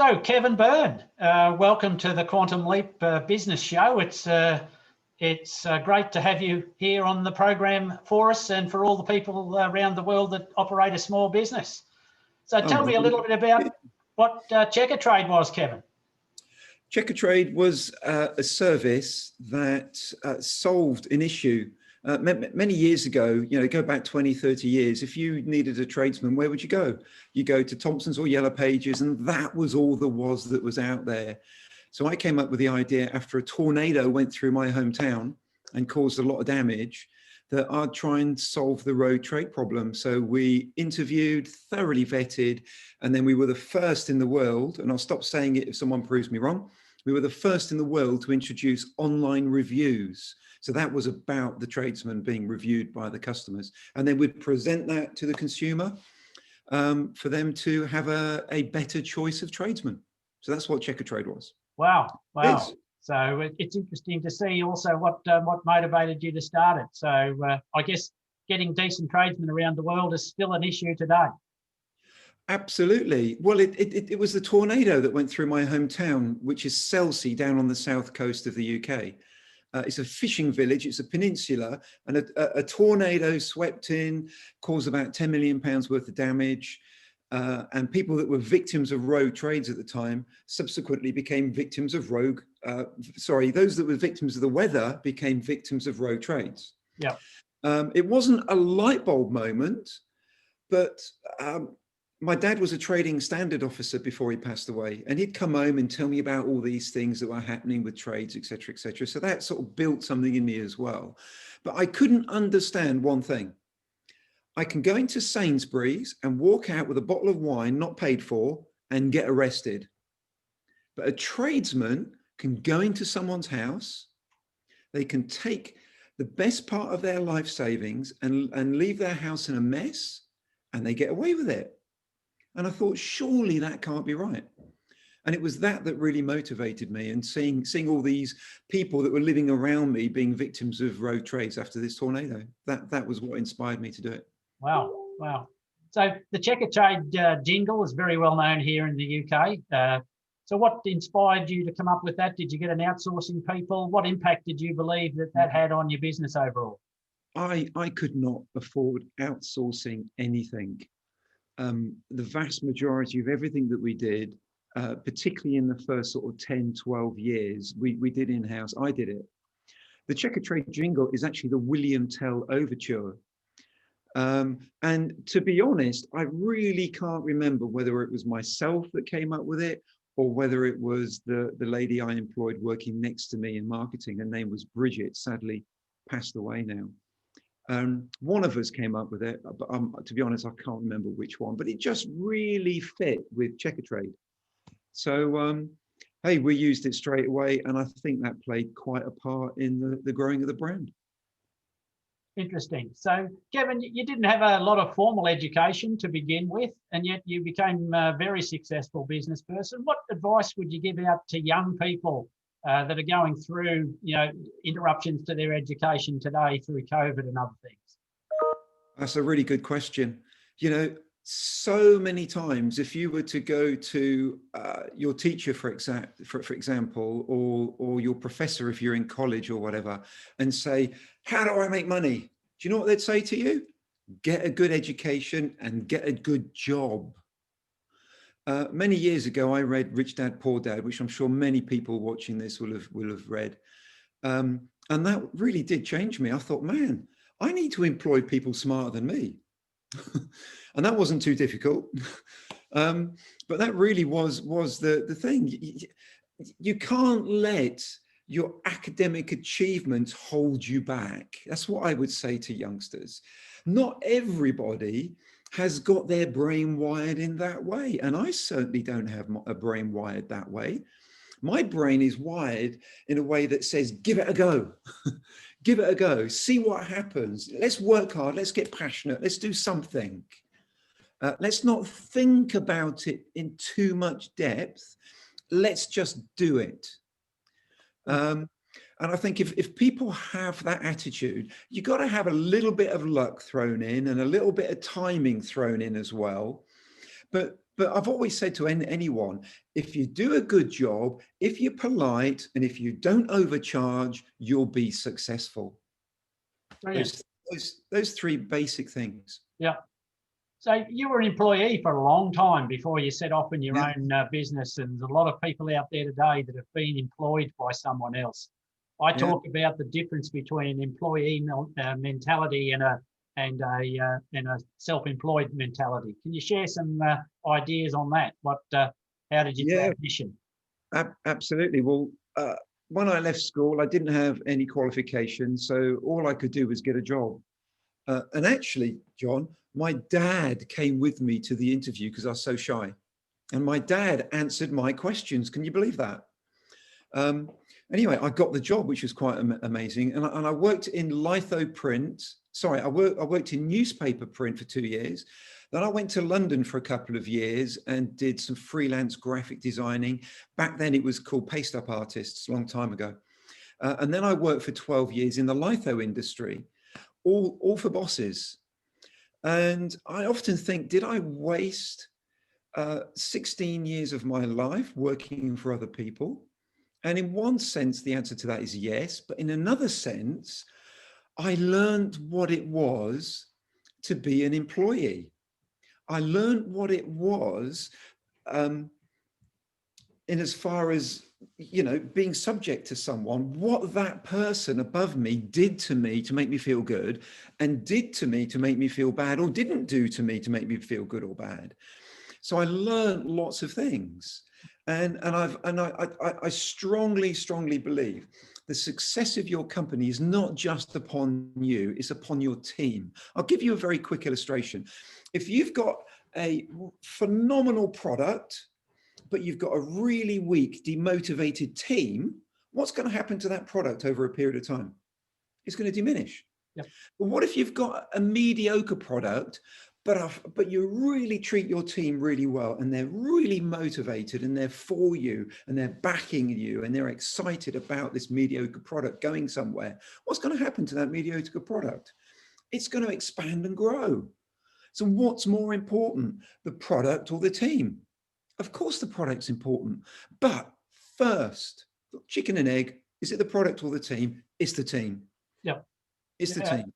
So, Kevin Byrne, welcome to the Quantum Leap Business Show. It's great to have you here on the program for us and for all the people around the world that operate a small business. So tell me a little bit about what Checkatrade was, Kevin. Checkatrade was a service that solved an issue many years ago. Go back 20, 30 years. If you needed a tradesman, where would you go? You go to Thompson's or Yellow Pages, and that was all there was that was out there. So I came up with the idea after a tornado went through my hometown and caused a lot of damage, that I'd try and solve the road trade problem. So we interviewed, thoroughly vetted, and then we were the first in the world, and I'll stop saying it if someone proves me wrong, we were the first in the world to introduce online reviews. So that was about the tradesman being reviewed by the customers. And then we'd present that to the consumer for them to have a better choice of tradesmen. So that's what Checkatrade was. Wow. So it's interesting to see also what motivated you to start it. So I guess getting decent tradesmen around the world is still an issue today. Absolutely. Well, it was the tornado that went through my hometown, which is Selsey, down on the south coast of the UK. It's a fishing village, it's a peninsula, and a tornado swept in, caused about £10 million worth of damage. And people that were victims of rogue trades at the time subsequently became victims of those that were victims of the weather became victims of rogue trades. Yeah. It wasn't a light bulb moment, but my dad was a trading standard officer before he passed away, and he'd come home and tell me about all these things that were happening with trades, etc., etc. So that sort of built something in me as well. But I couldn't understand one thing. I can go into Sainsbury's and walk out with a bottle of wine not paid for and get arrested. But a tradesman can go into someone's house, they can take the best part of their life savings and leave their house in a mess, and they get away with it. And I thought, surely that can't be right. And it was that really motivated me, and seeing all these people that were living around me being victims of rogue trades after this tornado. That was what inspired me to do it. Wow. So the Checkatrade jingle is very well known here in the UK. So what inspired you to come up with that? Did you get an outsourcing people? What impact did you believe that had on your business overall? I could not afford outsourcing anything. The vast majority of everything that we did, particularly in the first sort of 10, 12 years, we did in-house. I did it. The Checkatrade jingle is actually the William Tell overture. And to be honest, I really can't remember whether it was myself that came up with it or whether it was the lady I employed working next to me in marketing. Her name was Bridget, sadly passed away now. One of us came up with it, but to be honest, I can't remember which one, but it just really fit with Checkatrade. So, hey, we used it straight away, and I think that played quite a part in the growing of the brand. Interesting. So, Kevin, you didn't have a lot of formal education to begin with, and yet you became a very successful business person. What advice would you give out to young people that are going through, interruptions to their education today through COVID and other things? That's a really good question. So many times, if you were to go to your teacher, for example, or your professor, if you're in college or whatever, and say, how do I make money? Do you know what they'd say to you? Get a good education and get a good job. Many years ago, I read Rich Dad, Poor Dad, which I'm sure many people watching this will have read. And that really did change me. I thought, man, I need to employ people smarter than me. And that wasn't too difficult. But that really was the thing. You can't let your academic achievements hold you back. That's what I would say to youngsters. Not everybody has got their brain wired in that way. And I certainly don't have a brain wired that way. My brain is wired in a way that says, give it a go. Give it a go. See what happens. Let's work hard. Let's get passionate. Let's do something. Let's not think about it in too much depth. Let's just do it. And I think if people have that attitude, you've got to have a little bit of luck thrown in and a little bit of timing thrown in as well. But But I've always said to anyone, if you do a good job, if you're polite, and if you don't overcharge, you'll be successful. Brilliant. Those three basic things. Yeah. So you were an employee for a long time before you set off in your Yeah. own business, and there's a lot of people out there today that have been employed by someone else. I Yeah. talk about the difference between an employee mentality and a self-employed mentality. Can you share some ideas on that? How did you Yeah, transition? absolutely. Well, when I left school, I didn't have any qualifications, so all I could do was get a job. And actually, John, my dad came with me to the interview because I was so shy. And my dad answered my questions. Can you believe that? Anyway, I got the job, which was quite amazing. And I worked in litho print. Sorry, I worked in newspaper print for 2 years. Then I went to London for a couple of years and did some freelance graphic designing. Back then it was called Paste Up Artists, a long time ago. And then I worked for 12 years in the litho industry, all for bosses. And I often think, did I waste 16 years of my life working for other people? And in one sense, the answer to that is yes. But in another sense, I learned what it was to be an employee. I learned what it was in as far as, being subject to someone, what that person above me did to me to make me feel good, and did to me to make me feel bad, or didn't do to me to make me feel good or bad. So I learned lots of things. And I strongly believe the success of your company is not just upon you, it's upon your team. I'll give you a very quick illustration. If you've got a phenomenal product, but you've got a really weak, demotivated team, what's going to happen to that product over a period of time? It's going to diminish. Yep. But what if you've got a mediocre product, but you really treat your team really well, and they're really motivated, and they're for you, and they're backing you, and they're excited about this mediocre product going somewhere? What's going to happen to that mediocre product? It's going to expand and grow. So what's more important, the product or the team? Of course the product's important, but first, chicken and egg, is it the product or the team? It's the team. Yeah. It's the team.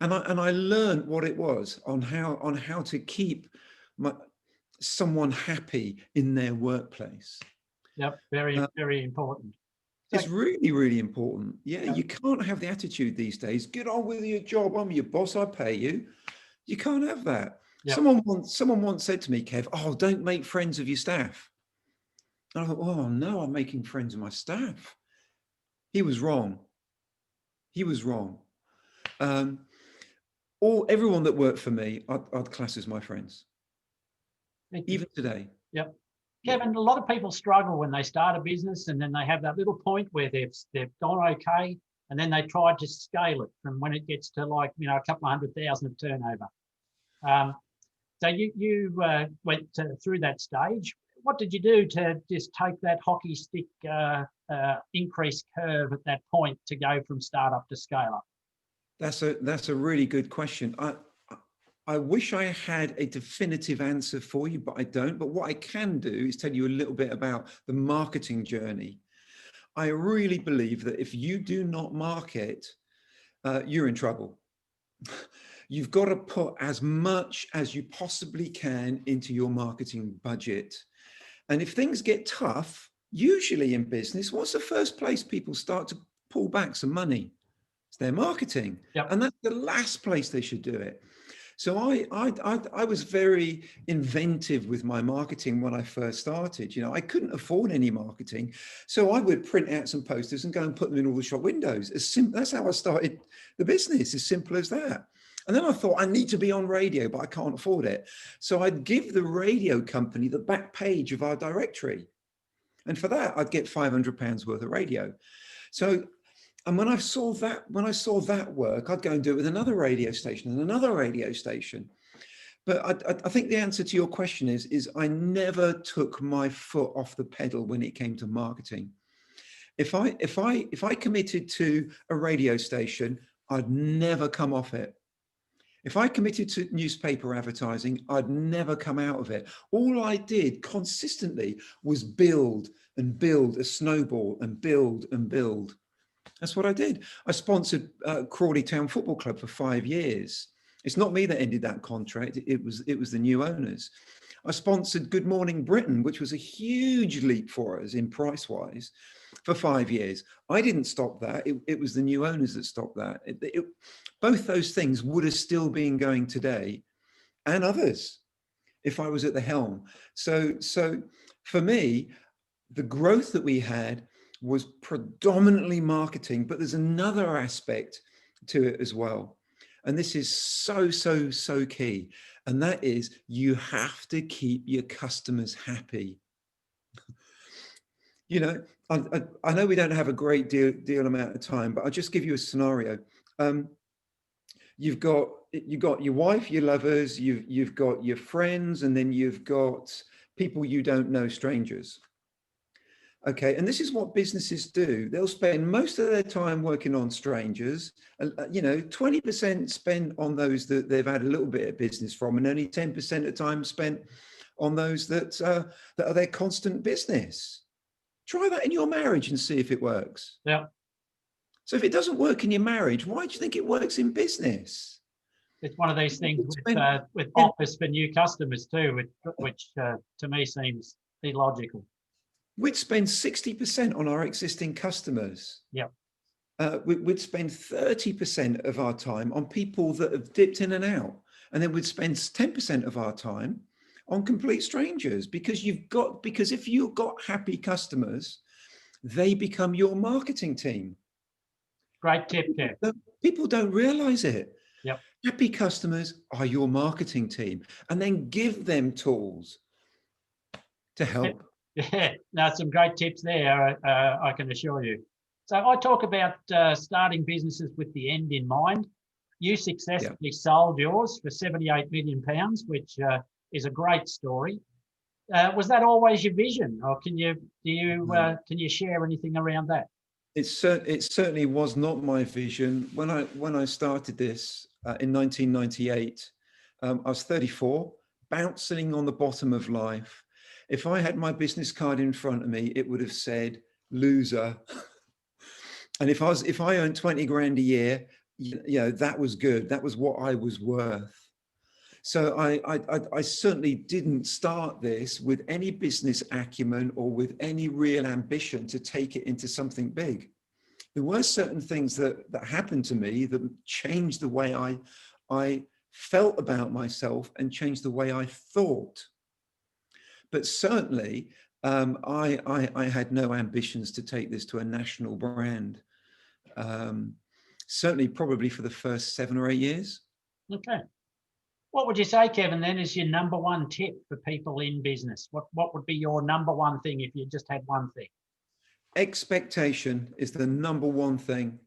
And I learned what it was on how to keep someone happy in their workplace. Yep. Very important. It's really important. Yeah, you can't have the attitude these days, get on with your job, I'm your boss, I pay you. You can't have that. Yep. Someone once said to me, Kev, oh, don't make friends of your staff. And I thought, oh no, I'm making friends of my staff. He was wrong. He was wrong. Everyone that worked for me, I'd class as my friends. Even today. Yep. Kevin, a lot of people struggle when they start a business, and then they have that little point where they've gone okay, and then they try to scale it from when it gets to, like, a couple of 100,000 of turnover. So you went through that stage. What did you do to just take that hockey stick increase curve at that point to go from startup to scale up? That's a really good question. I wish I had a definitive answer for you, but I don't. But what I can do is tell you a little bit about the marketing journey. I really believe that if you do not market, you're in trouble. You've got to put as much as you possibly can into your marketing budget. And if things get tough, usually in business, what's the first place people start to pull back some money? It's their marketing. Yep. And that's the last place they should do it. So I was very inventive with my marketing when I first started. I couldn't afford any marketing. So I would print out some posters and go and put them in all the shop windows. That's how I started the business, as simple as that. And then I thought, I need to be on radio, but I can't afford it. So I'd give the radio company the back page of our directory. And for that, I'd get £500 worth of radio. So, and when I saw that work, I'd go and do it with another radio station and another radio station. But I think the answer to your question is I never took my foot off the pedal when it came to marketing. If I committed to a radio station, I'd never come off it. If I committed to newspaper advertising, I'd never come out of it. All I did consistently was build and build a snowball and build and build. That's what I did. I sponsored Crawley Town Football Club for 5 years. It's not me that ended that contract. It was the new owners. I sponsored Good Morning Britain, which was a huge leap for us in price-wise, for 5 years. I didn't stop that. It was the new owners that stopped that. Both those things would have still been going today, and others, if I was at the helm. So for me, the growth that we had was predominantly marketing, but there's another aspect to it as well. And this is so key. And that is, you have to keep your customers happy. You know, I know we don't have a great deal amount of time, but I'll just give you a scenario. You've got your wife, your lovers, you've got your friends, and then you've got people you don't know, strangers. Okay, and this is what businesses do. They'll spend most of their time working on strangers. 20% spent on those that they've had a little bit of business from, and only 10% of time spent on those that are their constant business. Try that in your marriage and see if it works. Yeah. So if it doesn't work in your marriage, why do you think it works in business? It's one of these things with offers for new customers too, which to me seems illogical. We'd spend 60% on our existing customers. Yeah. We'd spend 30% of our time on people that have dipped in and out. And then we'd spend 10% of our time on complete strangers, because if you've got happy customers, they become your marketing team. Great tip there. People don't realize it. Yep. Happy customers are your marketing team, and then give them tools to help. Yeah, no, some great tips there, I can assure you. So I talk about starting businesses with the end in mind. You successfully sold yours for £78 million, which is a great story. Was that always your vision, or can you share anything around that? It certainly was not my vision. When I started this in 1998, I was 34, bouncing on the bottom of life. If I had my business card in front of me, it would have said loser. And if I earned 20 grand a year, that was good. That was what I was worth. So I certainly didn't start this with any business acumen or with any real ambition to take it into something big. There were certain things that happened to me that changed the way I felt about myself and changed the way I thought. But certainly, I had no ambitions to take this to a national brand. Certainly, probably for the first 7 or 8 years. Okay. What would you say, Kevin, then is your number one tip for people in business? What would be your number one thing if you just had one thing? Expectation is the number one thing.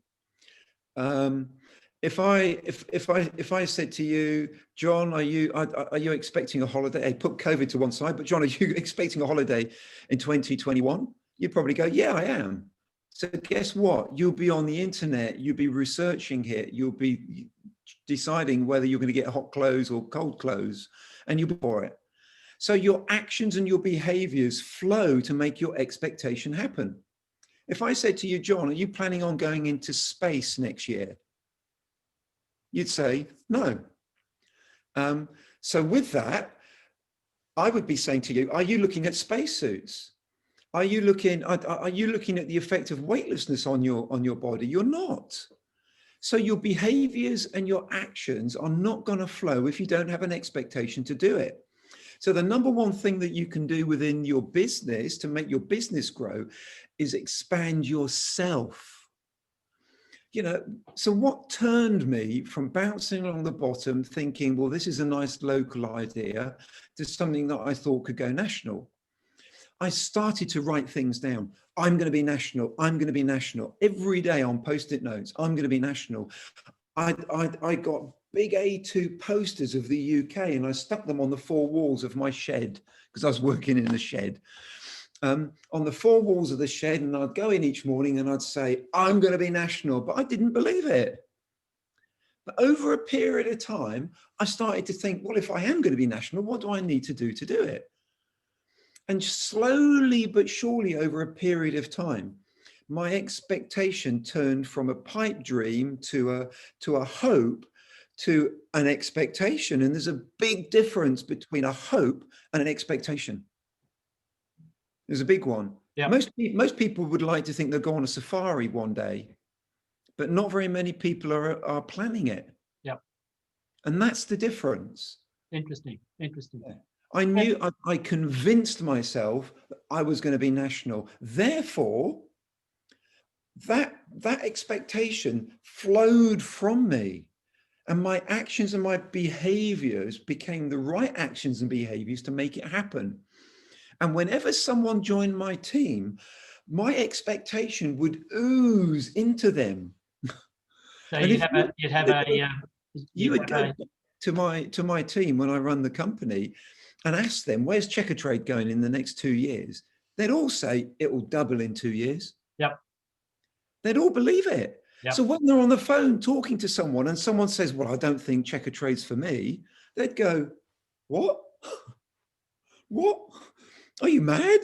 If I said to you, John, are you expecting a holiday? Hey, put COVID to one side, but John, are you expecting a holiday in 2021? You'd probably go, yeah, I am. So guess what? You'll be on the internet. You'll be researching it. You'll be deciding whether you're going to get hot clothes or cold clothes, and you'll be for it. So your actions and your behaviors flow to make your expectation happen. If I said to you, John, are you planning on going into space next year? You'd say no. So with that, I would be saying to you, are you looking at spacesuits? Are you looking at the effect of weightlessness on your body? You're not. So your behaviors and your actions are not going to flow if you don't have an expectation to do it. So the number one thing that you can do within your business to make your business grow is expand yourself. So what turned me from bouncing along the bottom thinking, well, this is a nice local idea, to something that I thought could go national? I started to write things down. I'm going to be national. I'm going to be national. Every day on Post-it notes, I'm going to be national. I got big A2 posters of the UK and I stuck them on the 4 walls of my shed because I was working in the shed. On the 4 walls of the shed, and I'd go in each morning and I'd say, I'm going to be national, but I didn't believe it. Over a period of time, I started to think, well, if I am going to be national, what do I need to do it? And slowly but surely over a period of time, my expectation turned from a pipe dream to a hope to an expectation. And there's a big difference between a hope and an expectation. There's a big one. Yep. Most people would like to think they'll go on a safari one day, but not very many people are planning it. Yep. And that's the difference. Interesting. Interesting. Yeah. I knew, I convinced myself that I was going to be national. Therefore, that expectation flowed from me, and my actions and my behaviors became the right actions and behaviors to make it happen. And whenever someone joined my team, my expectation would ooze into them. So And you would go to my team when I run the company and ask them, where's Checkatrade going in the next 2 years? They'd all say it will double in 2 years. Yep. They'd all believe it. Yep. So when they're on the phone talking to someone and someone says, well, I don't think Checkatrade's for me, they'd go, what? What? Are you mad?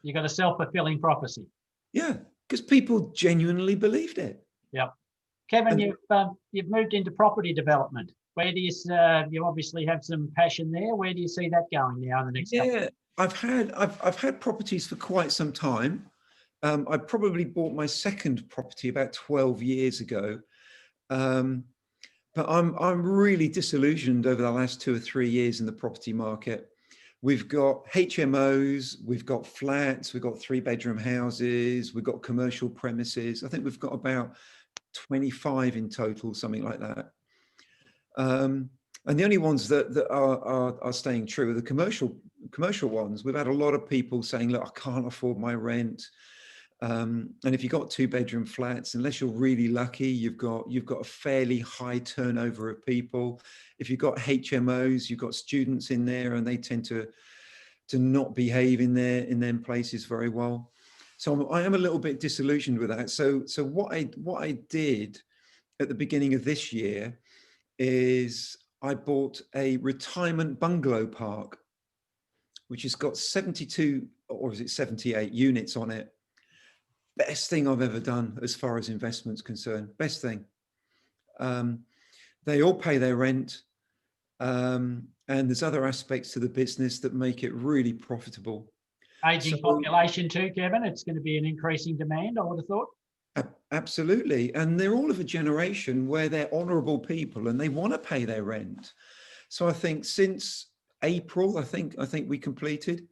You got a self-fulfilling prophecy. Yeah, because people genuinely believed it. Yep. Kevin, you've moved into property development. Where do you obviously have some passion there? Where do you see that going now in the next couple of years? I've had properties for quite some time. I probably bought my second property about 12 years ago. But I'm really disillusioned over the last 2 or 3 years in the property market. We've got HMOs, we've got flats, we've got 3-bedroom houses, we've got commercial premises. I think we've got about 25 in total, something like that. And the only ones that are staying true are the commercial ones. We've had a lot of people saying, look, I can't afford my rent. And if you've got 2-bedroom flats, unless you're really lucky, you've got a fairly high turnover of people. If you've got HMOs, you've got students in there, and they tend to not behave in them places very well. So I am a little bit disillusioned with that. So what I did at the beginning of this year is I bought a retirement bungalow park, which has got 72, or is it 78 units on it. Best thing I've ever done as far as investment's concerned. Best thing. They all pay their rent. And there's other aspects to the business that make it really profitable. Aging population too, Kevin. It's going to be an increasing demand, I would have thought. Absolutely. And they're all of a generation where they're honourable people and they want to pay their rent. So I think since April, I think we completed,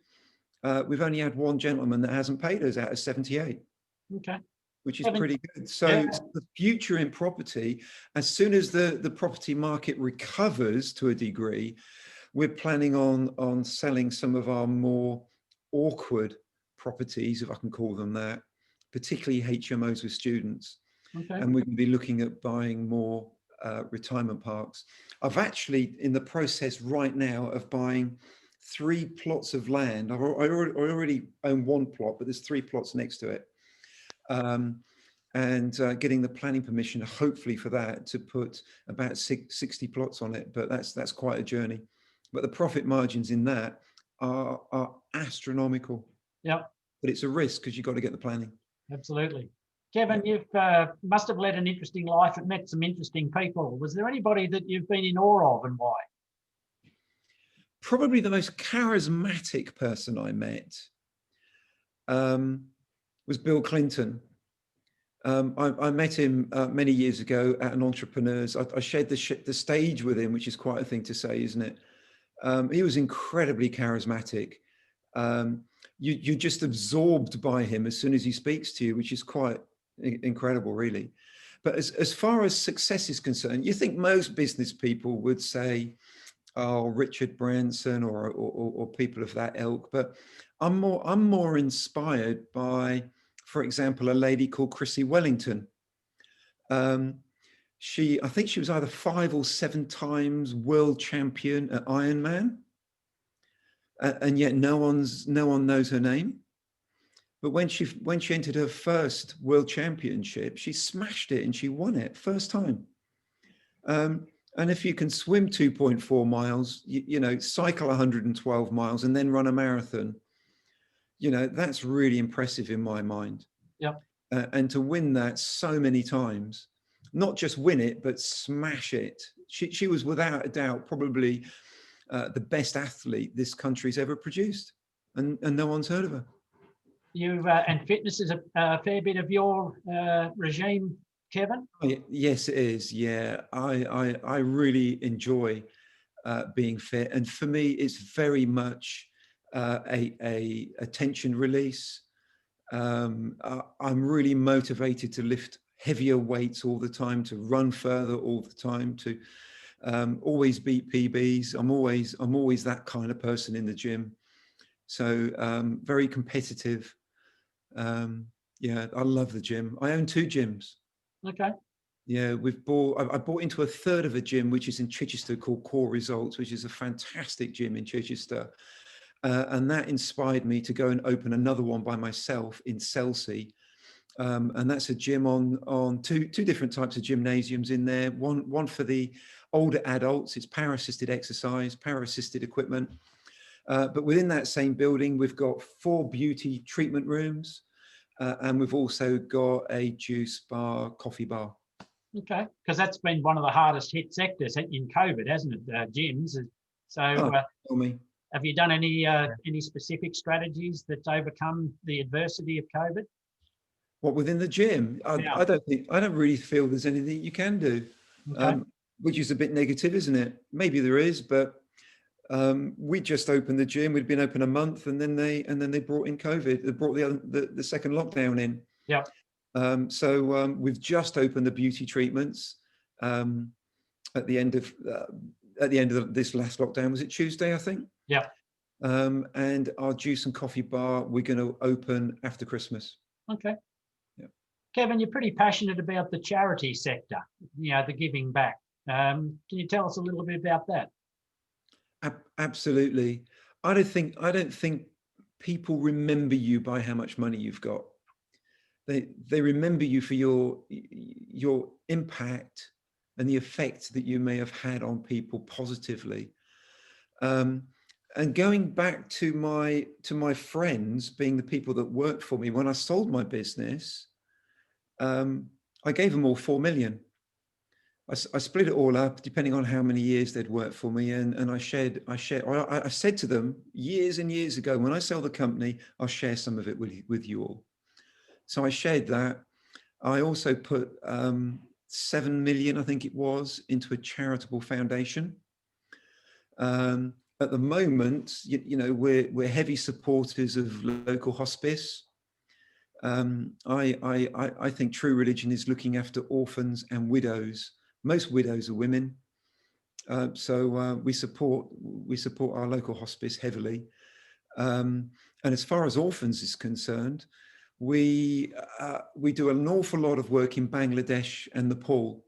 we've only had one gentleman that hasn't paid us out of 78. Okay. Which is pretty good. So the future in property, as soon as the property market recovers to a degree, we're planning on selling some of our more awkward properties, if I can call them that, particularly HMOs with students. Okay. And we're going to be looking at buying more retirement parks. I've actually in the process right now of buying 3 plots of land. I already own 1 plot, but there's 3 plots next to it. And getting the planning permission, hopefully for that, to put about 60 plots on it. But that's quite a journey. But the profit margins in that are astronomical. Yeah. But it's a risk because you've got to get the planning. Absolutely. Kevin, you must have led an interesting life and met some interesting people. Was there anybody that you've been in awe of, and why? Probably the most charismatic person I met was Bill Clinton. I met him many years ago at an entrepreneur's. I shared the stage with him, which is quite a thing to say, isn't it? He was incredibly charismatic. You're just absorbed by him as soon as he speaks to you, which is quite incredible, really. But as far as success is concerned, you think most business people would say, oh, Richard Branson or people of that ilk. But I'm more inspired by, for example, a lady called Chrissy Wellington. I think she was either 5 or 7 times world champion at Ironman, and yet no one knows her name. But when she entered her first world championship, she smashed it and she won it first time. And if you can swim 2.4 miles, you know, cycle 112 miles and then run a marathon, you know, that's really impressive in my mind. Yep. And to win that so many times, not just win it, but smash it. She was without a doubt probably the best athlete this country's ever produced, and no one's heard of her. You and fitness is a fair bit of your regime, Kevin. Oh, yes, it is. Yeah, I really enjoy being fit, and for me, it's very much a tension release. I'm really motivated to lift heavier weights all the time, to run further all the time, to always beat PBs. I'm always that kind of person in the gym. So very competitive. Yeah, I love the gym. I own 2 gyms. Okay. Yeah, I bought into a third of a gym, which is in Chichester, called Core Results, which is a fantastic gym in Chichester. And that inspired me to go and open another one by myself in Selsey. And that's a gym on two different types of gymnasiums in there. One for the older adults, it's power-assisted exercise, power-assisted equipment. But within that same building, we've got 4 beauty treatment rooms. And we've also got a juice bar, coffee bar. Okay, because that's been one of the hardest hit sectors in COVID, hasn't it? Gyms. So, Tell me. have you done any specific strategies that overcome the adversity of COVID? What, within the gym? Yeah. I don't really feel there's anything you can do, Okay. which is a bit negative, isn't it? Maybe there is, but we just opened the gym. We'd been open a month, and then they brought in COVID. They brought the second lockdown in. Yeah. So we've just opened the beauty treatments at the end of this last lockdown. Was it Tuesday, I think? Yeah. And our juice and coffee bar, we're going to open after Christmas. Okay. Yeah. Kevin, you're pretty passionate about the charity sector, you know, the giving back. Can you tell us a little bit about that? Absolutely. I don't think people remember you by how much money you've got. They remember you for your impact and the effect that you may have had on people positively. And going back to my friends being the people that worked for me when I sold my business, I gave them all 4 million. I split it all up depending on how many years they'd worked for me, and I said to them years and years ago, when I sell the company, I'll share some of it with you all. So I shared that. I also put 7 million, I think it was, into a charitable foundation. At the moment, you know, we're heavy supporters of local hospice. I think true religion is looking after orphans and widows. Most widows are women. So we support our local hospice heavily. And as far as orphans is concerned, we do an awful lot of work in Bangladesh and Nepal.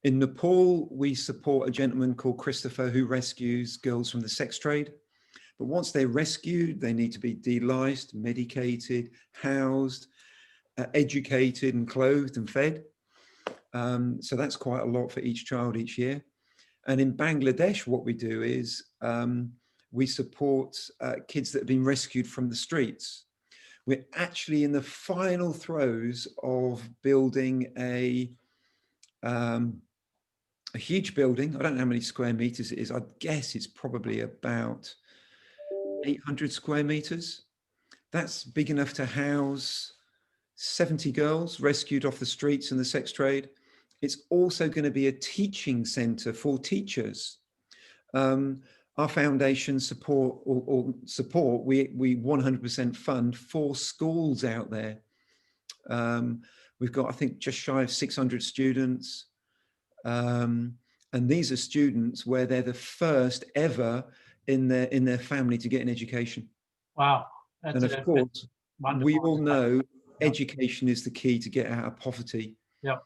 In Nepal, we support a gentleman called Christopher who rescues girls from the sex trade. But once they're rescued, they need to be deliced, medicated, housed, educated and clothed and fed. So that's quite a lot for each child each year. And in Bangladesh, what we do is we support kids that have been rescued from the streets. We're actually in the final throes of building a huge building. I don't know how many square meters it is. I guess it's probably about 800 square meters. That's big enough to house 70 girls rescued off the streets in the sex trade. It's also going to be a teaching center for teachers. Our foundation support, we 100% fund 4 schools out there. We've got, I think, just shy of 600 students. And these are students where they're the first ever in their family to get an education. Wow. And of course, we all know Yep. education is the key to get out of poverty. Yep.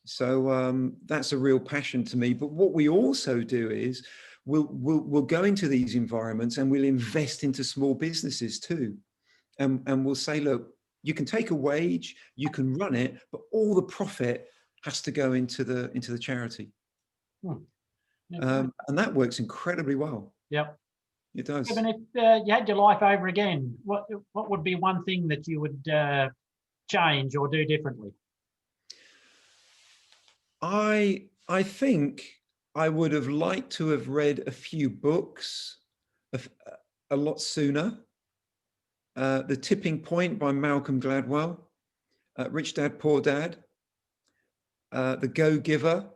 So that's a real passion to me. But what we also do is we'll go into these environments and we'll invest into small businesses too. And we'll say, look, you can take a wage, you can run it, but all the profit has to go into the charity. And that works incredibly well. Yep. It does. Kevin, if you had your life over again, what would be one thing that you would change or do differently? I think I would have liked to have read a few books a lot sooner. The Tipping Point by Malcolm Gladwell, Rich Dad, Poor Dad, The Go-Giver.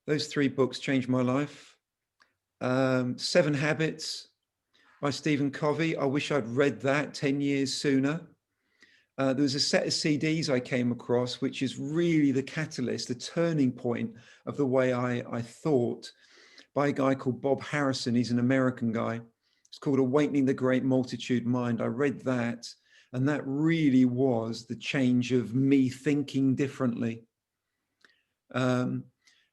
Those 3 books changed my life. 7 Habits by Stephen Covey. I wish I'd read that 10 years sooner. There was a set of CDs I came across, which is really the catalyst, the turning point of the way I thought, by a guy called Bob Harrison. He's an American guy. It's called Awakening the Great Multitude Mind. I read that, and that really was the change of me thinking differently.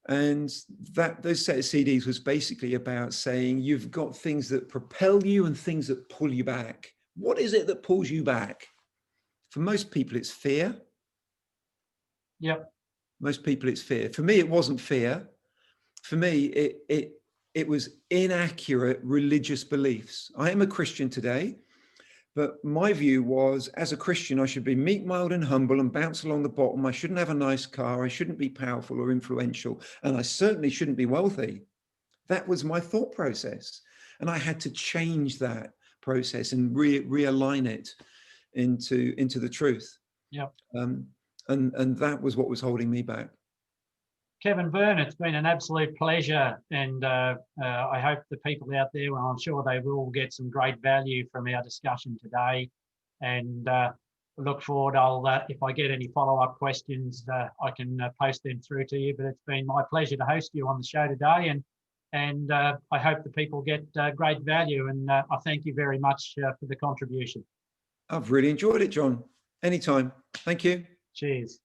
And those set of CDs was basically about saying, you've got things that propel you and things that pull you back. What is it that pulls you back? For most people, it's fear. Yep. Most people, it's fear. For me, it wasn't fear. For me, it was inaccurate religious beliefs. I am a Christian today, but my view was, as a Christian, I should be meek, mild, and humble and bounce along the bottom. I shouldn't have a nice car. I shouldn't be powerful or influential. And I certainly shouldn't be wealthy. That was my thought process. And I had to change that process and realign it into the truth. Yep. And that was what was holding me back. Kevin Byrne, it's been an absolute pleasure, and I hope the people out there, well, I'm sure they will get some great value from our discussion today, and look forward. If I get any follow-up questions, I can post them through to you, but it's been my pleasure to host you on the show today, and I hope the people get great value, and I thank you very much for the contribution. I've really enjoyed it, John. Anytime. Thank you. Cheers.